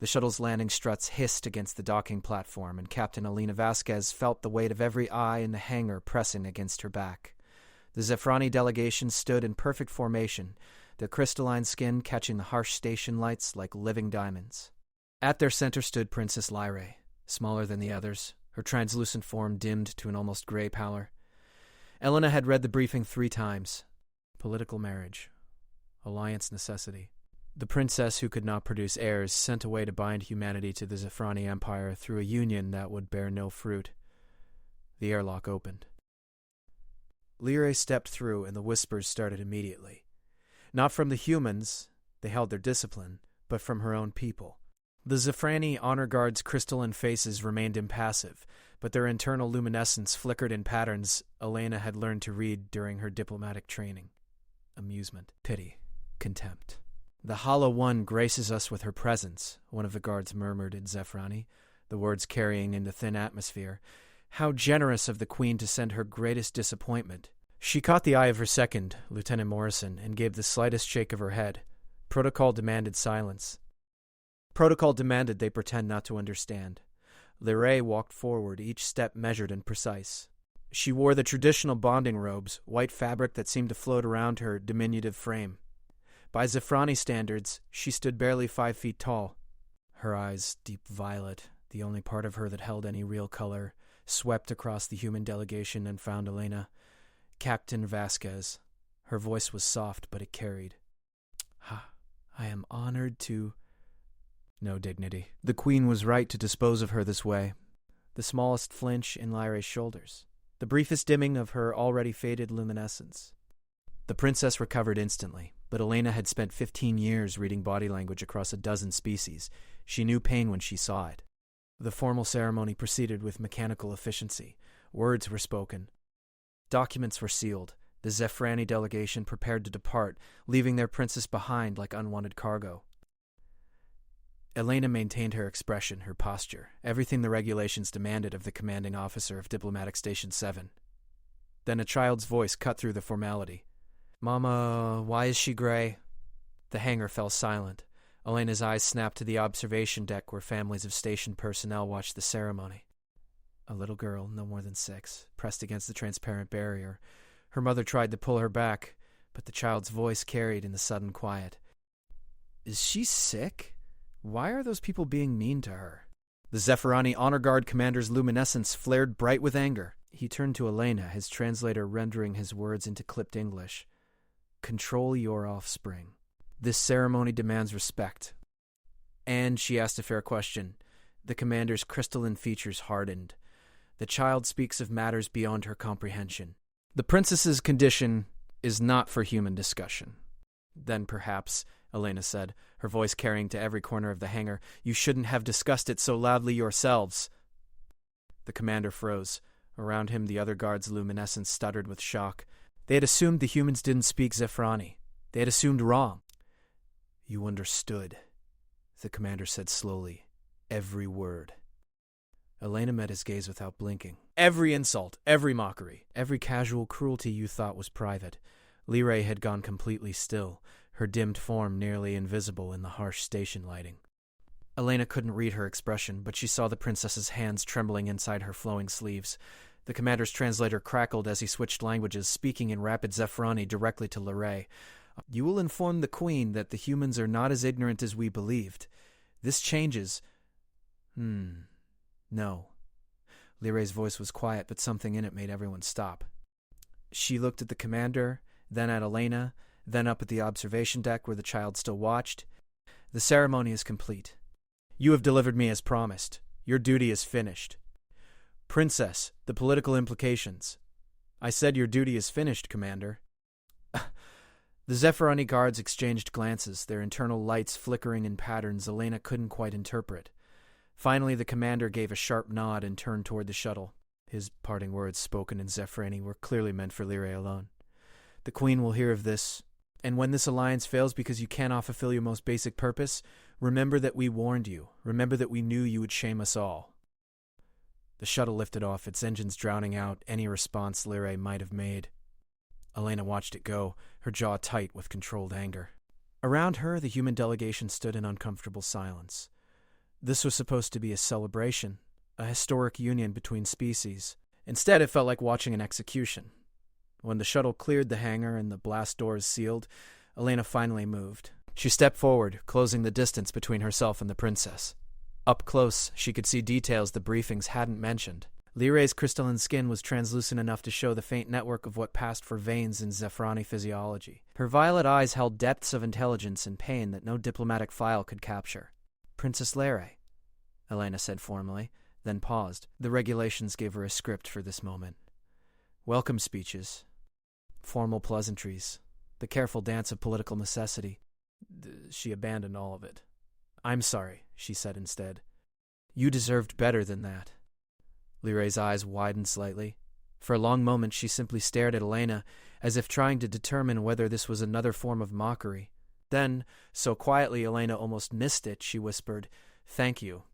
The shuttle's landing struts hissed against the docking platform, and Captain Alina Vasquez felt the weight of every eye in the hangar pressing against her back. The Zephrani delegation stood in perfect formation, their crystalline skin catching the harsh station lights like living diamonds. At their center stood Princess Lyrae, smaller than the others, her translucent form dimmed to an almost gray pallor. Elena had read the briefing 3 times. Political marriage. Alliance necessity. The princess who could not produce heirs sent away to bind humanity to the Zephrani Empire through a union that would bear no fruit. The airlock opened. Lyrae stepped through, and the whispers started immediately. Not from the humans, they held their discipline, but from her own people. The Zephrani honor guards' crystalline faces remained impassive, but their internal luminescence flickered in patterns Elena had learned to read during her diplomatic training. Amusement, pity, contempt. "The Hollow One graces us with her presence," one of the guards murmured in Zephrani, the words carrying in the thin atmosphere. How generous of the Queen to send her greatest disappointment. She caught the eye of her second, Lieutenant Morrison, and gave the slightest shake of her head. Protocol demanded silence. Protocol demanded they pretend not to understand. Lyrae walked forward, each step measured and precise. She wore the traditional bonding robes, white fabric that seemed to float around her diminutive frame. By Zephrani standards, she stood barely 5 feet tall. Her eyes, deep violet, the only part of her that held any real color, swept across the human delegation and found Elena. Captain Vasquez. Her voice was soft, but it carried. I am honored to... No dignity. The Queen was right to dispose of her this way. The smallest flinch in Lyrae's shoulders. The briefest dimming of her already faded luminescence. The princess recovered instantly, but Elena had spent 15 years reading body language across a dozen species. She knew pain when she saw it. The formal ceremony proceeded with mechanical efficiency. Words were spoken. Documents were sealed. The Zephrani delegation prepared to depart, leaving their princess behind like unwanted cargo. Elena maintained her expression, her posture, everything the regulations demanded of the commanding officer of Diplomatic Station 7. Then a child's voice cut through the formality. "Mama, why is she gray?" The hangar fell silent. Elena's eyes snapped to the observation deck where families of station personnel watched the ceremony. A little girl, no more than 6, pressed against the transparent barrier. Her mother tried to pull her back, but the child's voice carried in the sudden quiet. "Is she sick? Why are those people being mean to her?" The Zephrani Honor Guard commander's luminescence flared bright with anger. He turned to Elena, his translator rendering his words into clipped English. "Control your offspring. This ceremony demands respect." And she asked a fair question. The commander's crystalline features hardened. The child speaks of matters beyond her comprehension. "The princess's condition is not for human discussion." "Then perhaps," Elena said, her voice carrying to every corner of the hangar, "you shouldn't have discussed it so loudly yourselves." The commander froze. Around him the other guards' luminescence stuttered with shock. They had assumed the humans didn't speak Zephrani. They had assumed wrong. "You understood," the commander said slowly. "Every word." Elena met his gaze without blinking. "Every insult, every mockery, every casual cruelty you thought was private." Lyrae had gone completely still, her dimmed form nearly invisible in the harsh station lighting. Elena couldn't read her expression, but she saw the princess's hands trembling inside her flowing sleeves. The commander's translator crackled as he switched languages, speaking in rapid Zephrani directly to Lyrae. "You will inform the Queen that the humans are not as ignorant as we believed. This changes..." "No." Lyrae's voice was quiet, but something in it made everyone stop. She looked at the commander, then at Elena, then up at the observation deck where the child still watched. "The ceremony is complete. You have delivered me as promised. Your duty is finished." "Princess, the political implications." "I said your duty is finished, Commander." The Zephrani guards exchanged glances, their internal lights flickering in patterns Elena couldn't quite interpret. Finally, the commander gave a sharp nod and turned toward the shuttle. His parting words, spoken in Zephrani, were clearly meant for Lyrae alone. "The Queen will hear of this, and when this alliance fails because you cannot fulfill your most basic purpose, remember that we warned you. Remember that we knew you would shame us all." The shuttle lifted off, its engines drowning out any response Lyrae might have made. Elena watched it go, her jaw tight with controlled anger. Around her, the human delegation stood in uncomfortable silence. This was supposed to be a celebration, a historic union between species. Instead, it felt like watching an execution. When the shuttle cleared the hangar and the blast doors sealed, Elena finally moved. She stepped forward, closing the distance between herself and the princess. Up close, she could see details the briefings hadn't mentioned. Liray's crystalline skin was translucent enough to show the faint network of what passed for veins in Zephrani physiology. Her violet eyes held depths of intelligence and pain that no diplomatic file could capture. "Princess Liray," Elena said formally, then paused. The regulations gave her a script for this moment. Welcome speeches, formal pleasantries, the careful dance of political necessity. She abandoned all of it. "I'm sorry," she said instead. "You deserved better than that." Liray's eyes widened slightly. For a long moment she simply stared at Elena, as if trying to determine whether this was another form of mockery. Then, so quietly Elena almost missed it, she whispered, "Thank you."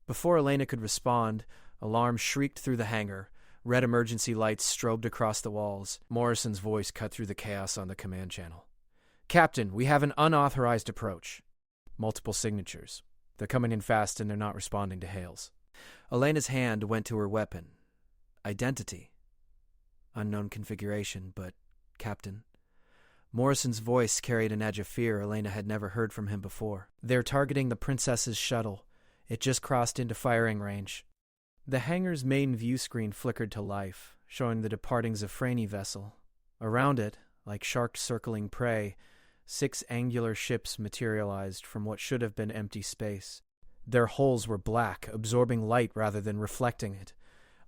Before Elena could respond, alarms shrieked through the hangar. Red emergency lights strobed across the walls. Morrison's voice cut through the chaos on the command channel. "Captain, we have an unauthorized approach." Multiple signatures. They're coming in fast and they're not responding to hails. Elena's hand went to her weapon. Identity. Unknown configuration, but Captain. Morrison's voice carried an edge of fear Elena had never heard from him before. "They're targeting the princess's shuttle. It just crossed into firing range." The hangar's main view screen flickered to life, showing the departing Zephrani vessel. Around it, like sharks circling prey, 6 angular ships materialized from what should have been empty space. Their hulls were black, absorbing light rather than reflecting it.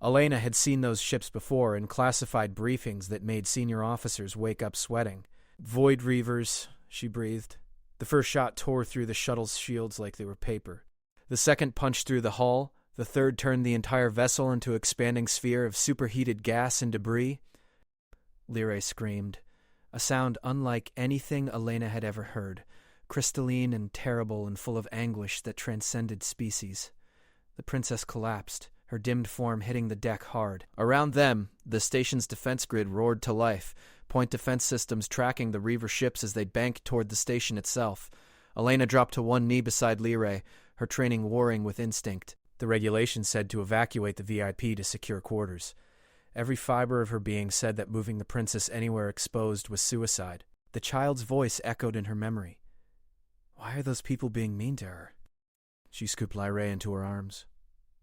Elena had seen those ships before in classified briefings that made senior officers wake up sweating. "Void Reavers," she breathed. The first shot tore through the shuttle's shields like they were paper. The second punched through the hull. The third turned the entire vessel into an expanding sphere of superheated gas and debris. Liray screamed, a sound unlike anything Elena had ever heard, crystalline and terrible and full of anguish that transcended species. The princess collapsed, her dimmed form hitting the deck hard. Around them, the station's defense grid roared to life, point defense systems tracking the Reaver ships as they banked toward the station itself. Elena dropped to one knee beside Liray, her training warring with instinct. The regulations said to evacuate the VIP to secure quarters. Every fiber of her being said that moving the princess anywhere exposed was suicide. The child's voice echoed in her memory. Why are those people being mean to her? She scooped Liray into her arms.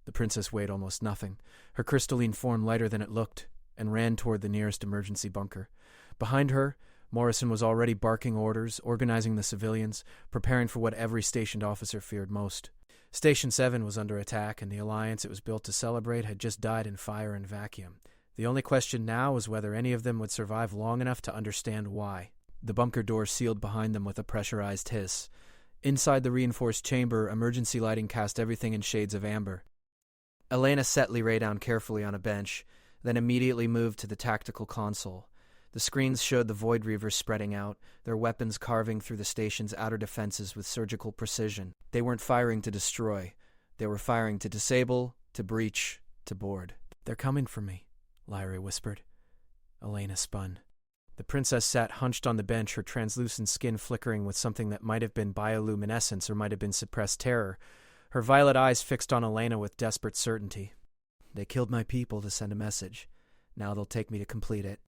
The princess weighed almost nothing, her crystalline form lighter than it looked, and ran toward the nearest emergency bunker. Behind her, Morrison was already barking orders, organizing the civilians, preparing for what every stationed officer feared most. Station 7 was under attack, and the alliance it was built to celebrate had just died in fire and vacuum. The only question now was whether any of them would survive long enough to understand why. The bunker door sealed behind them with a pressurized hiss. Inside the reinforced chamber, emergency lighting cast everything in shades of amber. Elena set Liray down carefully on a bench, then immediately moved to the tactical console. The screens showed the Void Reavers spreading out, their weapons carving through the station's outer defenses with surgical precision. They weren't firing to destroy. They were firing to disable, to breach, to board. "They're coming for me," Liray whispered. Elena spun. The princess sat hunched on the bench, her translucent skin flickering with something that might have been bioluminescence or might have been suppressed terror, her violet eyes fixed on Elena with desperate certainty. "They killed my people to send a message. Now they'll take me to complete it."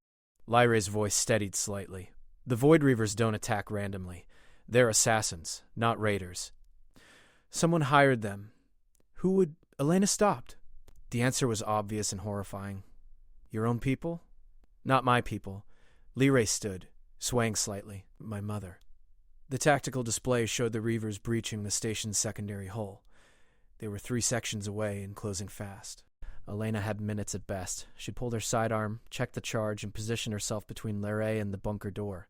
Lyray's voice steadied slightly. "The Void Reavers don't attack randomly. They're assassins, not raiders. Someone hired them. Who would—" Elena stopped. The answer was obvious and horrifying. "Your own people?" "Not my people." Liray stood, swaying slightly. "My mother." The tactical display showed the Reavers breaching the station's secondary hull. They were 3 sections away and closing fast. Elena had minutes at best. She pulled her sidearm, checked the charge, and positioned herself between Liray and the bunker door.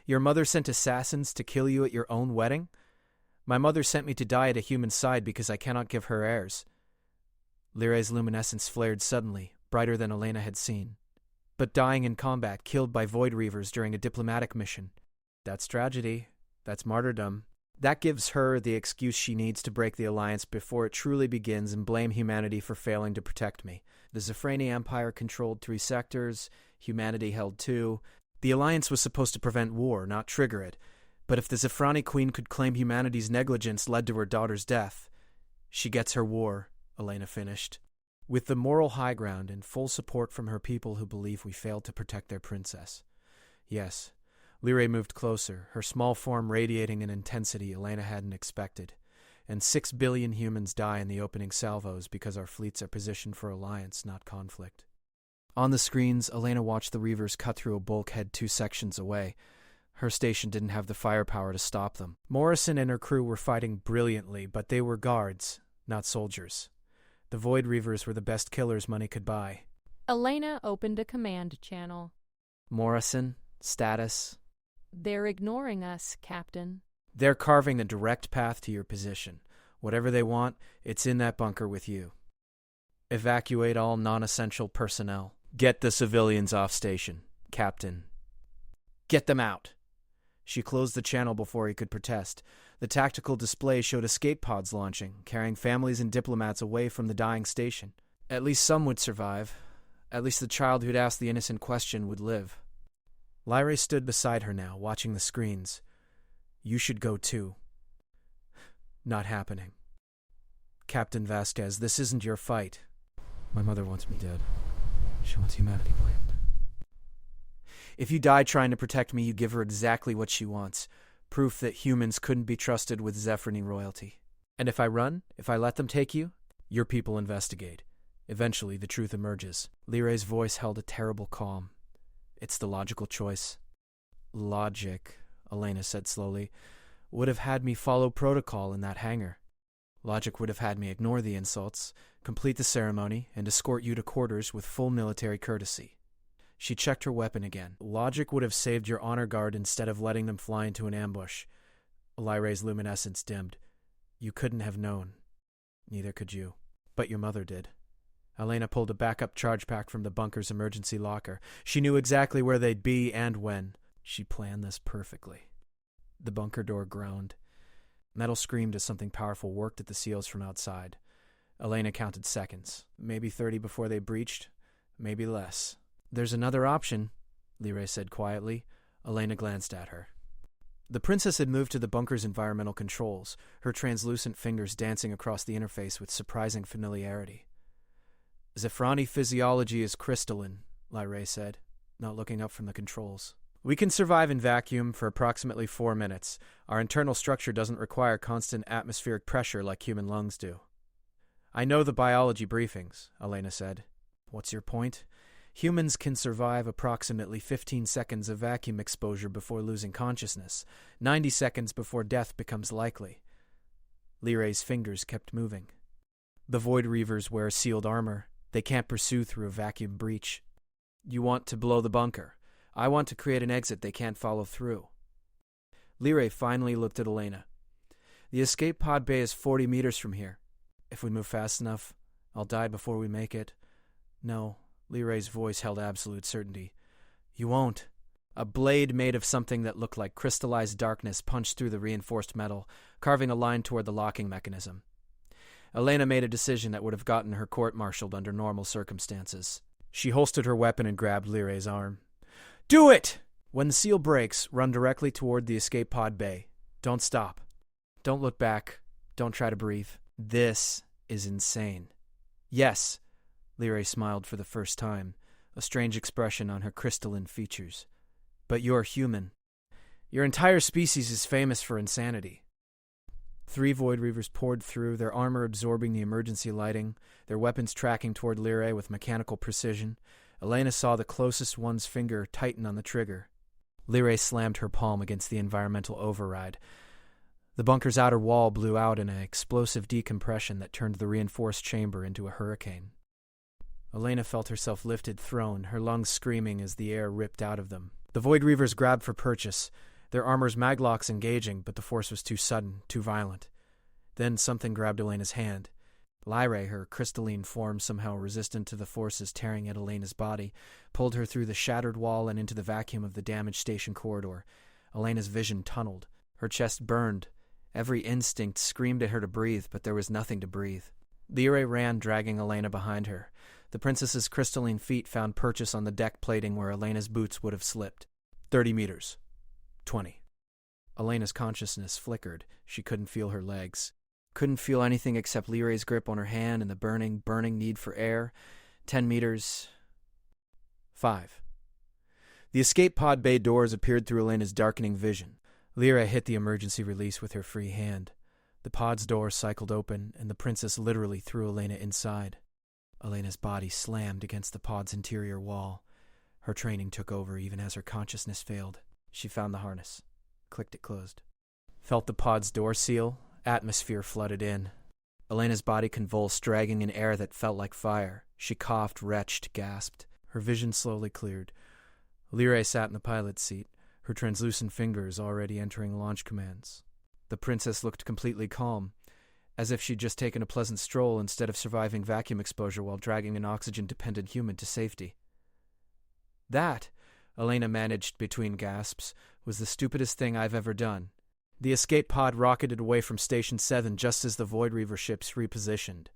"Your mother sent assassins to kill you at your own wedding? My mother sent me to die at a human side because I cannot give her heirs." Liray's luminescence flared suddenly, brighter than Elena had seen. "But dying in combat, killed by Void Reavers during a diplomatic mission. That's tragedy. That's martyrdom. That gives her the excuse she needs to break the alliance before it truly begins and blame humanity for failing to protect me. The Zephrani Empire controlled 3 sectors, humanity held 2. The alliance was supposed to prevent war, not trigger it. But if the Zephrani queen could claim humanity's negligence led to her daughter's death, she gets her war, Elena finished. With the moral high ground and full support from her people who believe we failed to protect their princess. Yes, Lyrae moved closer, her small form radiating an intensity Elena hadn't expected. And 6 billion humans die in the opening salvos because our fleets are positioned for alliance, not conflict. On the screens, Elena watched the Reavers cut through a bulkhead 2 sections away. Her station didn't have the firepower to stop them. Morrison and her crew were fighting brilliantly, but they were guards, not soldiers. The Void Reavers were the best killers money could buy. Elena opened a command channel. Morrison, status? They're ignoring us, Captain. They're carving a direct path to your position. Whatever they want, it's in that bunker with you. Evacuate all non-essential personnel. Get the civilians off station, Captain. Get them out. She closed the channel before he could protest. The tactical display showed escape pods launching, carrying families and diplomats away from the dying station. At least some would survive. At least the child who'd asked the innocent question would live. Lyrae stood beside her now, watching the screens. You should go too. Not happening. Captain Vasquez, this isn't your fight. My mother wants me dead. She wants humanity blamed. If you die trying to protect me, you give her exactly what she wants. Proof that humans couldn't be trusted with Zephrani royalty. And if I run, if I let them take you, your people investigate. Eventually, the truth emerges. Lyrae's voice held a terrible calm. It's the logical choice. Logic, Elena said slowly, would have had me follow protocol in that hangar. Logic would have had me ignore the insults, complete the ceremony, and escort you to quarters with full military courtesy. She checked her weapon again. Logic would have saved your honor guard instead of letting them fly into an ambush. Lyrae's luminescence dimmed. You couldn't have known. Neither could you. But your mother did. Elena pulled a backup charge pack from the bunker's emergency locker. She knew exactly where they'd be and when. She planned this perfectly. The bunker door groaned. Metal screamed as something powerful worked at the seals from outside. Elena counted seconds. Maybe 30 before they breached. Maybe less. There's another option, Lyrae said quietly. Elena glanced at her. The princess had moved to the bunker's environmental controls, her translucent fingers dancing across the interface with surprising familiarity. Zephrani physiology is crystalline, Lyrae said, not looking up from the controls. We can survive in vacuum for approximately 4 minutes. Our internal structure doesn't require constant atmospheric pressure like human lungs do. I know the biology briefings, Elena said. What's your point? Humans can survive approximately 15 seconds of vacuum exposure before losing consciousness, 90 seconds before death becomes likely. Lyrae's fingers kept moving. The Void Reavers wear sealed armor. They can't pursue through a vacuum breach. You want to blow the bunker. I want to create an exit they can't follow through. Lyrae finally looked at Elena. The escape pod bay is 40 meters from here. If we move fast enough, I'll die before we make it. No, Lyrae's voice held absolute certainty. You won't. A blade made of something that looked like crystallized darkness punched through the reinforced metal, carving a line toward the locking mechanism. Elena made a decision that would have gotten her court-martialed under normal circumstances. She holstered her weapon and grabbed Lyrae's arm. Do it! When the seal breaks, run directly toward the escape pod bay. Don't stop. Don't look back. Don't try to breathe. This is insane. Yes, Lyrae smiled for the first time, a strange expression on her crystalline features. But you're human. Your entire species is famous for insanity. 3 Void Reavers poured through, their armor absorbing the emergency lighting, their weapons tracking toward Lyrae with mechanical precision. Elena saw the closest one's finger tighten on the trigger. Lyrae slammed her palm against the environmental override. The bunker's outer wall blew out in an explosive decompression that turned the reinforced chamber into a hurricane. Elena felt herself lifted, thrown, her lungs screaming as the air ripped out of them. The Void Reavers grabbed for purchase, their armor's maglocks engaging, but the force was too sudden, too violent. Then something grabbed Elena's hand. Lyrae, her crystalline form somehow resistant to the forces tearing at Elena's body, pulled her through the shattered wall and into the vacuum of the damaged station corridor. Elena's vision tunneled. Her chest burned. Every instinct screamed at her to breathe, but there was nothing to breathe. Lyrae ran, dragging Elena behind her. The princess's crystalline feet found purchase on the deck plating where Elena's boots would have slipped. 30 meters. 20. Elena's consciousness flickered. She couldn't feel her legs. Couldn't feel anything except Liray's grip on her hand and the burning need for air. 10 meters. 5. The escape pod bay doors appeared through Elena's darkening vision. Lyra hit the emergency release with her free hand. The pod's door cycled open, and the princess literally threw Elena inside. Elena's body slammed against the pod's interior wall. Her training took over even as her consciousness failed. She found the harness, clicked it closed. Felt the pod's door seal. Atmosphere flooded in. Elena's body convulsed, dragging in air that felt like fire. She coughed, retched, gasped. Her vision slowly cleared. Lyra sat in the pilot's seat, her translucent fingers already entering launch commands. The princess looked completely calm, as if she'd just taken a pleasant stroll instead of surviving vacuum exposure while dragging an oxygen-dependent human to safety. That, Elena managed between gasps, was the stupidest thing I've ever done. The escape pod rocketed away from Station 7 just as the Void Reaver ships repositioned.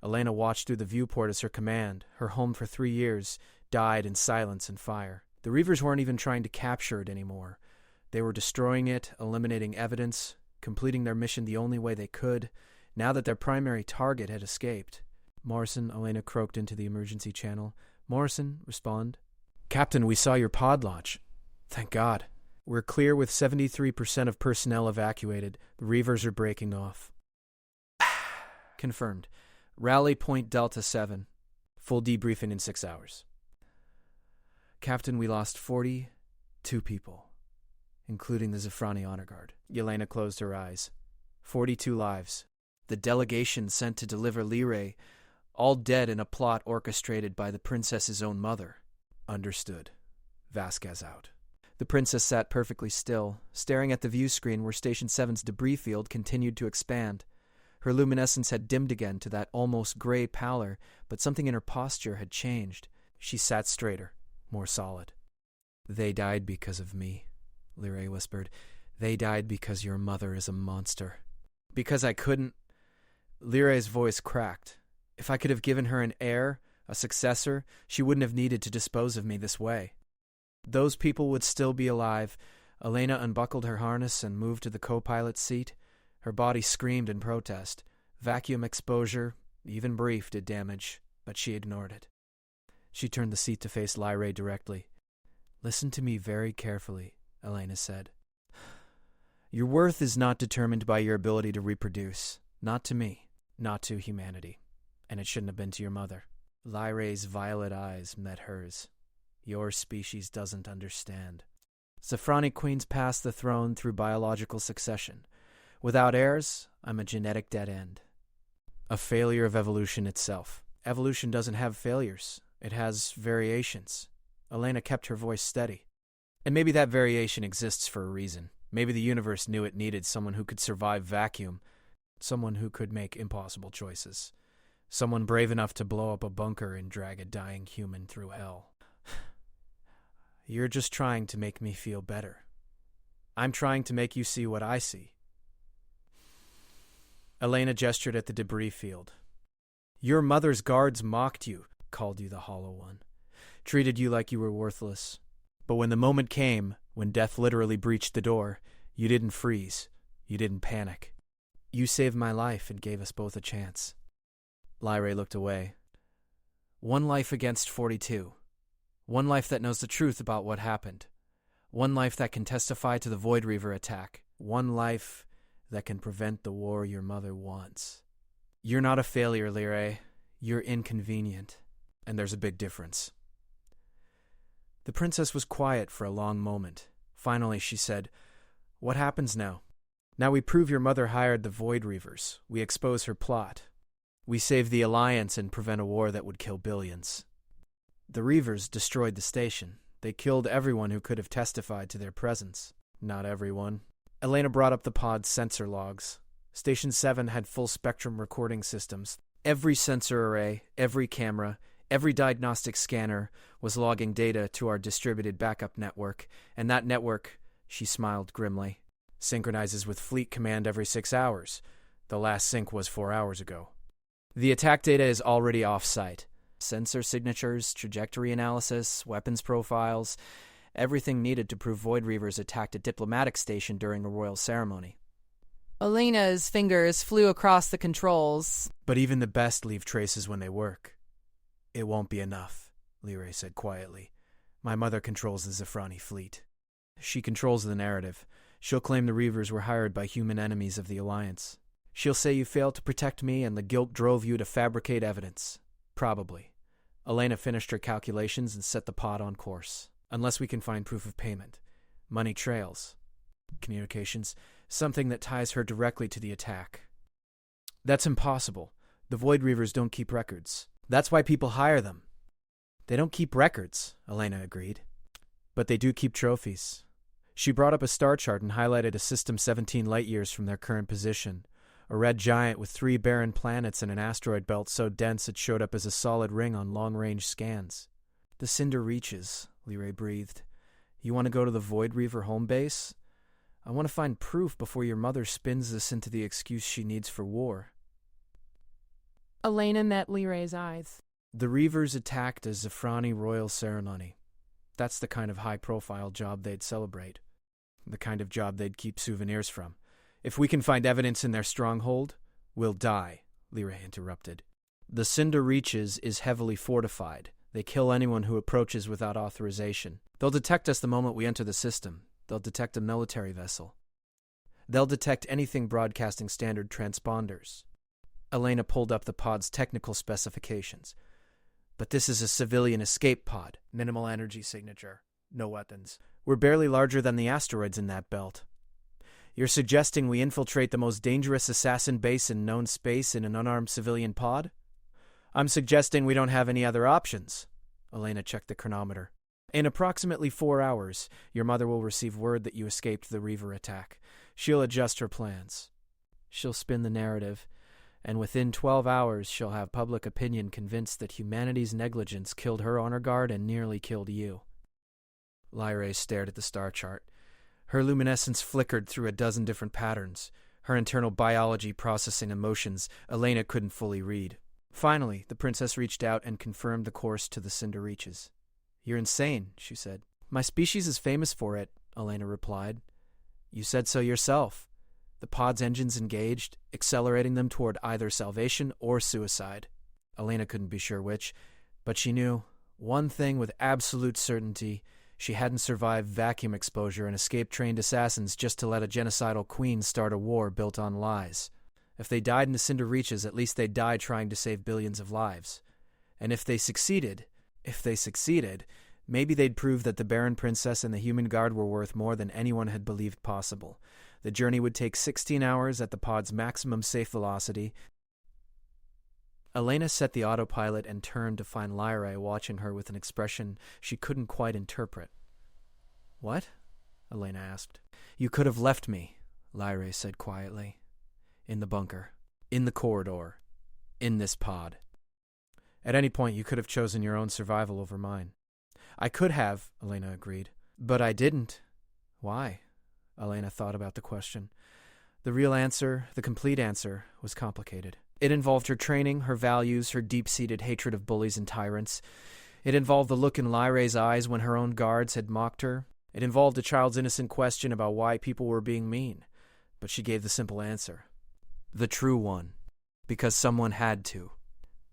Elena watched through the viewport as her command, her home for 3 years, died in silence and fire. The Reavers weren't even trying to capture it anymore. They were destroying it, eliminating evidence, completing their mission the only way they could, now that their primary target had escaped. Morrison, Elena croaked into the emergency channel. Morrison, respond. Captain, we saw your pod launch. Thank God. We're clear with 73% of personnel evacuated. The Reavers are breaking off. Confirmed. Rally point Delta 7. Full debriefing in 6 hours. Captain, we lost 42 people, including the Zafrani honor guard. Yelena closed her eyes. 42 lives. The delegation sent to deliver Lyra, all dead in a plot orchestrated by the princess's own mother. Understood. Vasquez out. The princess sat perfectly still, staring at the view screen where Station 7's debris field continued to expand. Her luminescence had dimmed again to that almost gray pallor, but something in her posture had changed. She sat straighter, more solid. They died because of me, Lyra whispered. They died because your mother is a monster. Because I couldn't... Lyra's voice cracked. If I could have given her an heir, a successor, she wouldn't have needed to dispose of me this way. Those people would still be alive. Elena unbuckled her harness and moved to the co-pilot's seat. Her body screamed in protest. Vacuum exposure, even brief, did damage, but she ignored it. She turned the seat to face Lyra directly. Listen to me very carefully, Elena said. Your worth is not determined by your ability to reproduce. Not to me, not to humanity. And it shouldn't have been to your mother. Lyra's violet eyes met hers. Your species doesn't understand. Zafrani queens pass the throne through biological succession. Without heirs, I'm a genetic dead end. A failure of evolution itself. Evolution doesn't have failures. It has variations. Elena kept her voice steady. And maybe that variation exists for a reason. Maybe the universe knew it needed someone who could survive vacuum, someone who could make impossible choices, someone brave enough to blow up a bunker and drag a dying human through hell. You're just trying to make me feel better. I'm trying to make you see what I see. Elena gestured at the debris field. Your mother's guards mocked you, called you the Hollow One, treated you like you were worthless. But when the moment came, when death literally breached the door, you didn't freeze. You didn't panic. You saved my life and gave us both a chance. Lyra looked away. One life against 42. One life that knows the truth about what happened. One life that can testify to the Void Reaver attack. One life that can prevent the war your mother wants. You're not a failure, Lyra. You're inconvenient. And there's a big difference. The princess was quiet for a long moment. Finally, she said, What happens now? Now we prove your mother hired the Void Reavers. We expose her plot. We save the Alliance and prevent a war that would kill billions. The Reavers destroyed the station. They killed everyone who could have testified to their presence. Not everyone. Elena brought up the pod's sensor logs. Station 7 had full-spectrum recording systems. Every sensor array, every camera, every diagnostic scanner was logging data to our distributed backup network, and that network, she smiled grimly, synchronizes with Fleet Command every 6 hours. The last sync was 4 hours ago. The attack data is already off-site. Sensor signatures, trajectory analysis, weapons profiles, Everything needed to prove Void Reavers attacked a diplomatic station during a royal ceremony. Elena's fingers flew across the controls. But even the best leave traces when they work. It won't be enough, Lyrae said quietly. My mother controls the Zephrani fleet. She controls the narrative. She'll claim the Reavers were hired by human enemies of the Alliance. She'll say you failed to protect me and the guilt drove you to fabricate evidence. Probably. Elena finished her calculations and set the pod on course. Unless we can find proof of payment. Money trails. Communications. Something that ties her directly to the attack. That's impossible. The Void Reavers don't keep records. That's why people hire them. They don't keep records, Elena agreed. But they do keep trophies. She brought up a star chart and highlighted a system 17 light-years from their current position. A red giant with 3 barren planets and an asteroid belt so dense it showed up as a solid ring on long-range scans. The Cinder Reaches, Lyrae breathed. You want to go to the Void Reaver home base? I want to find proof before your mother spins this into the excuse she needs for war. Elena met Lyrae's eyes. The Reavers attacked a Zephrani royal ceremony. That's the kind of high-profile job they'd celebrate. The kind of job they'd keep souvenirs from. If we can find evidence in their stronghold, we'll die, Lyrae interrupted. The Cinder Reaches is heavily fortified. They kill anyone who approaches without authorization. They'll detect us the moment we enter the system. They'll detect a military vessel. They'll detect anything broadcasting standard transponders. Elena pulled up the pod's technical specifications. But this is a civilian escape pod. Minimal energy signature. No weapons. We're barely larger than the asteroids in that belt. You're suggesting we infiltrate the most dangerous assassin base in known space in an unarmed civilian pod? I'm suggesting we don't have any other options. Elena checked the chronometer. In approximately 4 hours, your mother will receive word that you escaped the Reaver attack. She'll adjust her plans. She'll spin the narrative, and within 12 hours she'll have public opinion convinced that humanity's negligence killed her honor guard and nearly killed you. Lyrae stared at the star chart. Her luminescence flickered through a dozen different patterns. Her internal biology processing emotions Elena couldn't fully read. Finally, the princess reached out and confirmed the course to the Cinder Reaches. You're insane, she said. My species is famous for it, Elena replied. You said so yourself. The pod's engines engaged, accelerating them toward either salvation or suicide. Elena couldn't be sure which, but she knew one thing with absolute certainty. She hadn't survived vacuum exposure and escaped trained assassins just to let a genocidal queen start a war built on lies. If they died in the Cinder Reaches, at least they'd die trying to save billions of lives. And if they succeeded, maybe they'd prove that the Barren Princess and the Human Guard were worth more than anyone had believed possible. The journey would take 16 hours at the pod's maximum safe velocity. Elena set the autopilot and turned to find Lyrae watching her with an expression she couldn't quite interpret. What? Elena asked. You could have left me, Lyrae said quietly. In the bunker. In the corridor. In this pod. At any point you could have chosen your own survival over mine. I could have, Elena agreed. But I didn't. Why? Elena thought about the question. The real answer, the complete answer, was complicated. It involved her training, her values, her deep-seated hatred of bullies and tyrants. It involved the look in Lyrae's eyes when her own guards had mocked her. It involved a child's innocent question about why people were being mean. But she gave the simple answer. The true one. Because someone had to.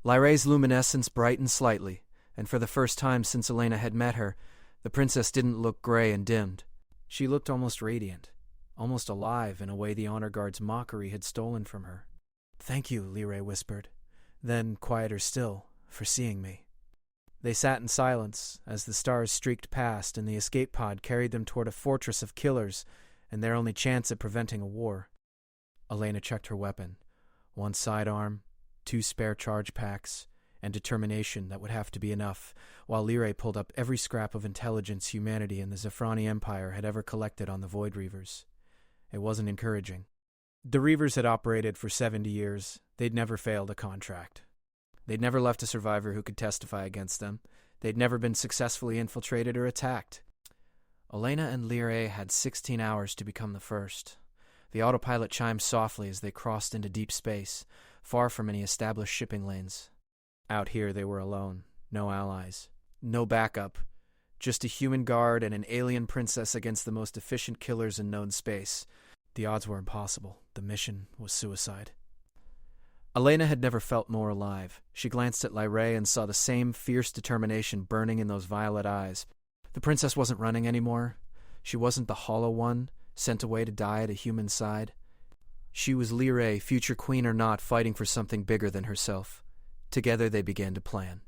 Lyrae's luminescence brightened slightly, and for the first time since Elena had met her, the princess didn't look gray and dimmed. She looked almost radiant, almost alive in a way the honor guard's mockery had stolen from her. Thank you, Lyrae whispered, then quieter still, for seeing me. They sat in silence as the stars streaked past and the escape pod carried them toward a fortress of killers and their only chance at preventing a war. Elena checked her weapon. 1 sidearm, 2 spare charge packs, and determination that would have to be enough, while Lyrae pulled up every scrap of intelligence humanity in the Zephrani Empire had ever collected on the Void Reavers. It wasn't encouraging. The Reavers had operated for 70 years. They'd never failed a contract. They'd never left a survivor who could testify against them. They'd never been successfully infiltrated or attacked. Elena and Lyrae had 16 hours to become the first. The autopilot chimed softly as they crossed into deep space, far from any established shipping lanes. Out here they were alone, no allies, no backup. Just a human guard and an alien princess against the most efficient killers in known space. The odds were impossible. The mission was suicide. Elena had never felt more alive. She glanced at Lyrae and saw the same fierce determination burning in those violet eyes. The princess wasn't running anymore. She wasn't the hollow one, sent away to die at a human's side. She was Lyrae, future queen or not, fighting for something bigger than herself. Together they began to plan.